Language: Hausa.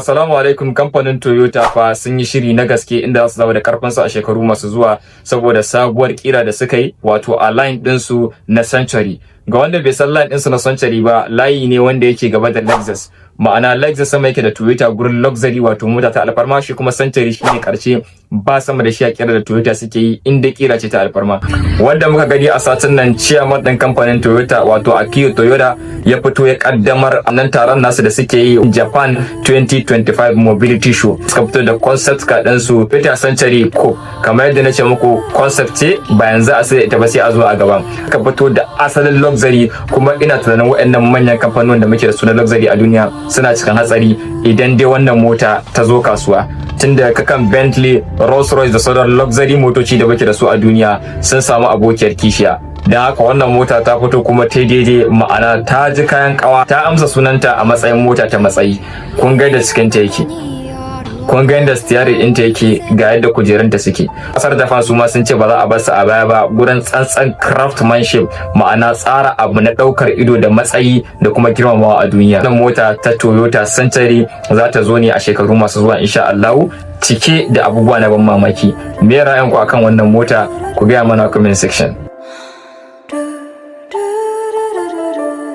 Assalamu alaikum. Kamfanin Toyota fa sun yi shiri na gaske inda za su zama da karfinsu a shekaru masu zuwa saboda sabuwar kira da suka yi, wato a line ɗinsu na Century. Ga wanda bai san line ɗinsu na Century ba, layi ne wanda yake gaba da Lexus. Ma'ana Lexus sama yake da Toyota gurin luxury, wato mota ta alfarma, shi kuma Century shine karshe ba sama da shi a kira da Toyota suke yi, inda kira ce ta alfarma. Wanda muka gani a satin nan, chairman ɗin kamfanin Toyota wato Akio Toyoda ya fito ya kaddamar a nan taron nasu da suke yi Japan 2025 Mobility Show. Suka fito da concept car ɗinsu Toyota Century Coupe, kamar yadda na ce muku concept ce ba yanzu a sai ita ba, sai a zo a gaba. Suka fito da asalin luxury, kuma ina tunanin waɗannan manyan kamfanonin da muke da su na luxury a duniya suna cikin hatsari idan dai wannan mota ta zo kasuwa. Tun da kakan Bentley, Rolls Royce da sauran luxury motoci da muke da su a duniya sun samu abokiyar kishiya. Don haka wannan mota ta fito kuma ta daidai, ma'ana ta ji kayan kawa, ta amsa sunanta a matsayin mota ta matsayi. Kun ga yadda cikin ta yake, kun ga yadda steering ɗinta yake, ga yadda kujerunta suke. Kasar Japan su ma sun ce ba za a bar su a baya ba gurin tsantsan craftsmanship, ma'ana tsara abu na ɗaukar ido da matsayi da kuma girmamawa a duniya. Wannan mota ta Toyota Century za ta zo ne a shekaru masu zuwa insha Allah, cike da abubuwa na ban mamaki. Me ra'ayinku akan wannan mota? Ku gaya mana comment section.